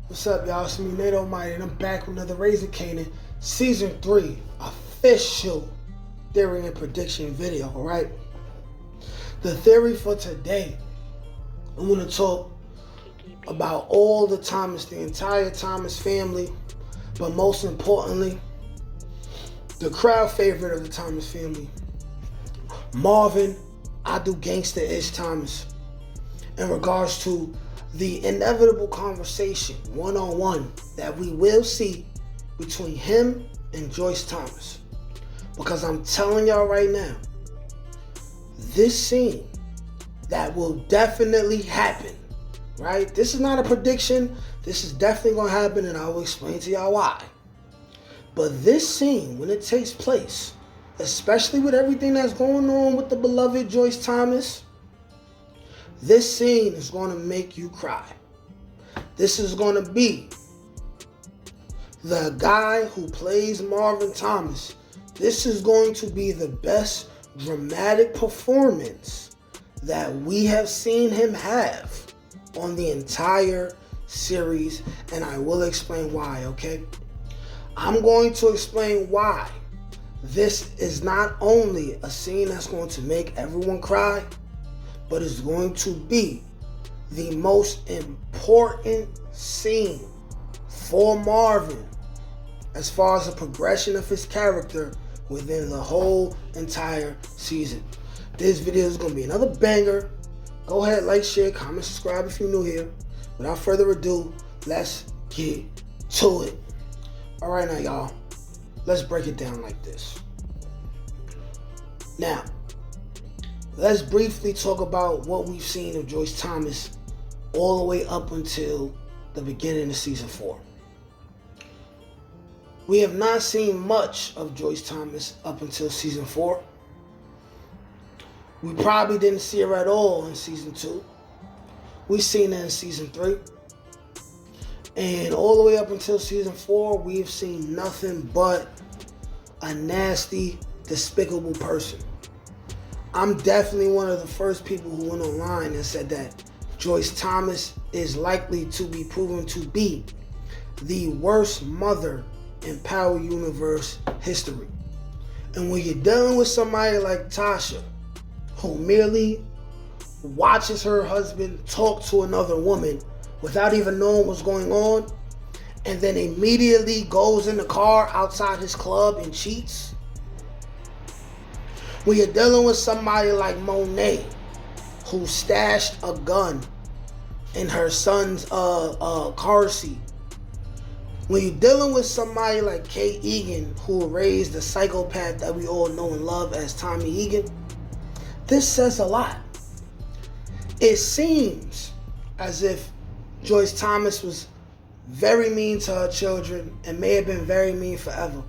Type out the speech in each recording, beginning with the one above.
What's up, y'all? It's me, Nate Almighty, and I'm back with another Raising Kanan Season 3 official theory and prediction video, alright? The theory for today, I'm going to talk about all the Thomas, the entire Thomas family, but most importantly, the crowd favorite of the Thomas family, Marvin, I do gangsta-ish Thomas, in regards to the inevitable conversation one-on-one that we will see between him and Joyce Thomas. Because I'm telling y'all right now, this scene that will definitely happen, right? This is not a prediction. This is definitely going to happen, and I will explain to y'all why. But this scene, when it takes place, especially with everything that's going on with the beloved Joyce Thomas, this scene is going to make you cry. This is going to be the guy who plays Marvin Thomas. This is going to be the best dramatic performance that we have seen him have on the entire series, and I will explain why, okay? I'm going to explain why this is not only a scene that's going to make everyone cry, but it's going to be the most important scene for Marvin as far as the progression of his character within the whole entire season. This video is going to be another banger. Go ahead, like, share, comment, subscribe if you're new here. Without further ado, let's get to it. All right, now, y'all, let's break it down like this. Now, let's briefly talk about what we've seen of Joyce Thomas all the way up until the beginning of season 4. We have not seen much of Joyce Thomas up until season 4. We probably didn't see her at all in season 2. We've seen her in season 3. And all the way up until season 4, we've seen nothing but a nasty, despicable person. I'm definitely one of the first people who went online and said that Joyce Thomas is likely to be proven to be the worst mother in Power Universe history. And when you're dealing with somebody like Tasha, who merely watches her husband talk to another woman without even knowing what's going on, and then immediately goes in the car outside his club and cheats, when you're dealing with somebody like Monet, who stashed a gun in her son's car seat, when you're dealing with somebody like Kay Egan, who raised the psychopath that we all know and love as Tommy Egan, this says a lot. It seems as if Joyce Thomas was very mean to her children and may have been very mean forever.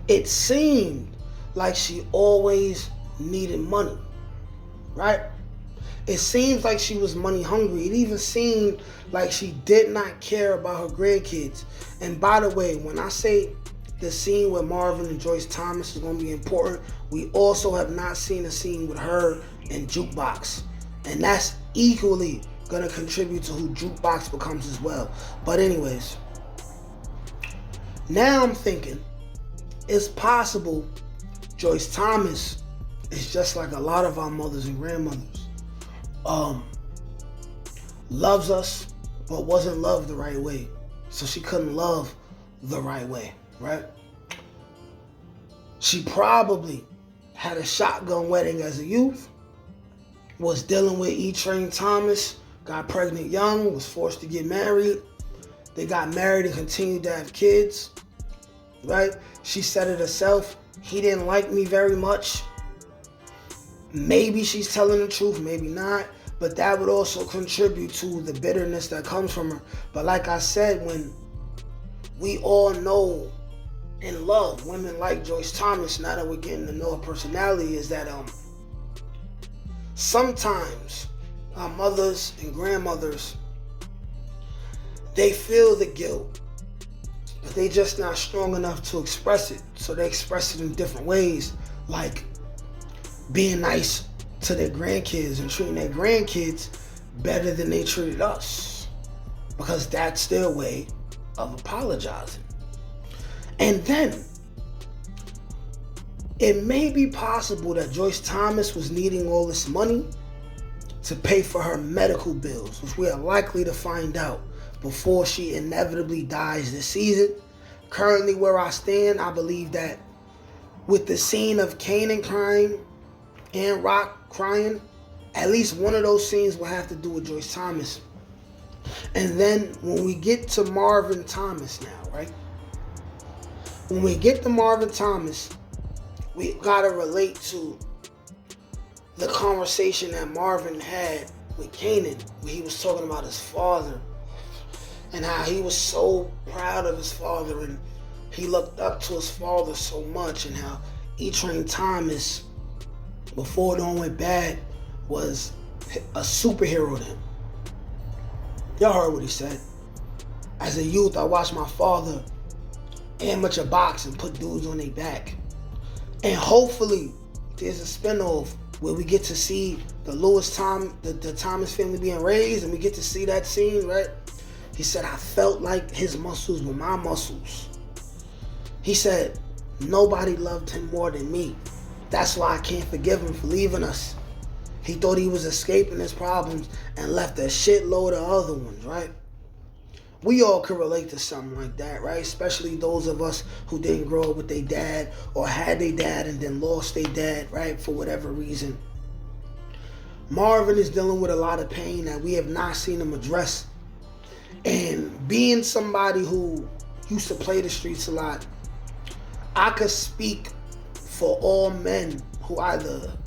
It seemed like she always needed money, right? It seems like she was money hungry. It even seemed like she did not care about her grandkids. And by the way, when I say the scene with Marvin and Joyce Thomas is going to be important, we also have not seen a scene with her and Jukebox. And that's equally going to contribute to who Jukebox becomes as well. But anyways, now I'm thinking it's possible Joyce Thomas is just like a lot of our mothers and grandmothers. Loves us, but wasn't loved the right way. So she couldn't love the right way, right? She probably had a shotgun wedding as a youth, was dealing with E-Train Thomas, got pregnant young, was forced to get married. They got married and continued to have kids, right? She said it herself. He didn't like me very much. Maybe she's telling the truth, maybe not. But that would also contribute to the bitterness that comes from her. But like I said, when we all know and love women like Joyce Thomas, now that we're getting to know her personality, is that sometimes our mothers and grandmothers, they feel the guilt, but they just not strong enough to express it. So they express it in different ways, like being nice to their grandkids and treating their grandkids better than they treated us. because that's their way of apologizing. And then it may be possible that Joyce Thomas was needing all this money to pay for her medical bills, which we are likely to find out before she inevitably dies this season. Currently, where I stand, I believe that with the scene of Kanan crying and Rock crying, at least one of those scenes will have to do with Joyce Thomas. And then when we get to Marvin Thomas now, right? When we get to Marvin Thomas, we gotta relate to the conversation that Marvin had with Kanan, where he was talking about his father and how he was so proud of his father and he looked up to his father so much, and how E-Train Thomas, before it all went bad, was a superhero to him. Y'all heard what he said. As a youth, I watched my father amateur box and put dudes on their back. And hopefully there's a spinoff where we get to see the the Thomas family being raised, and we get to see that scene, right? He said, I felt like his muscles were my muscles. He said, nobody loved him more than me. That's why I can't forgive him for leaving us. He thought he was escaping his problems and left a shitload of other ones, right? We all can relate to something like that, right? Especially those of us who didn't grow up with their dad or had their dad and then lost their dad, right? For whatever reason. Marvin is dealing with a lot of pain that we have not seen him address. And being somebody who used to play the streets a lot, I could speak for all men who either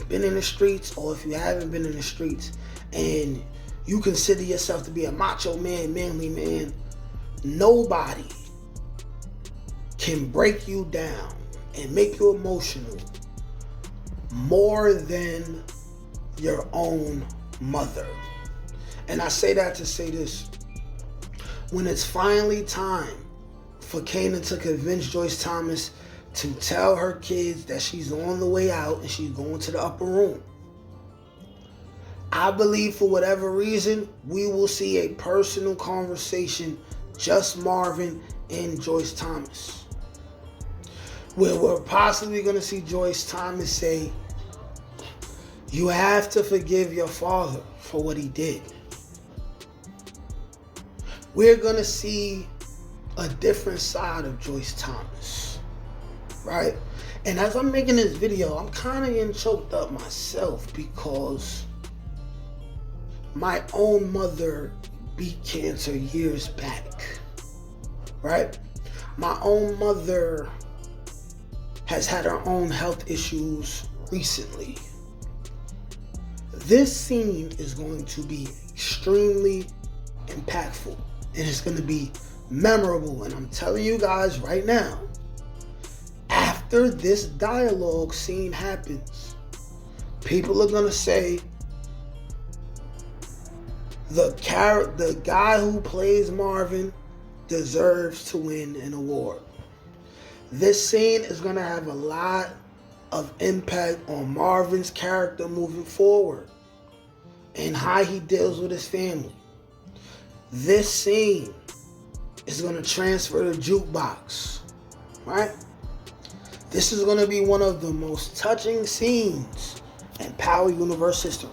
been in the streets, or if you haven't been in the streets and you consider yourself to be a macho man, manly man, nobody can break you down and make you emotional more than your own mother. And I say that to say this. When it's finally time for Kanan to convince Joyce Thomas to tell her kids that she's on the way out and she's going to the upper room, I believe for whatever reason, we will see a personal conversation, just Marvin and Joyce Thomas, where we're possibly going to see Joyce Thomas say, you have to forgive your father for what he did. We're going to see a different side of Joyce Thomas, right? And as I'm making this video, I'm kind of getting choked up myself because my own mother beat cancer years back, right? My own mother has had her own health issues recently. This scene is going to be extremely impactful and it's going to be memorable. And I'm telling you guys right now, after this dialogue scene happens, people are going to say, the guy who plays Marvin deserves to win an award. This scene is going to have a lot of impact on Marvin's character moving forward and how he deals with his family. This scene is going to transfer the jukebox, right? This is going to be one of the most touching scenes in Power Universe history.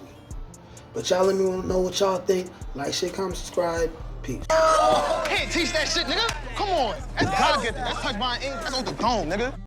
But y'all let me know what y'all think. Like, share, comment, subscribe. Peace. Can't teach that shit, nigga. Come on. That's gotta get that. That's touch my ink. That's on the dome, nigga.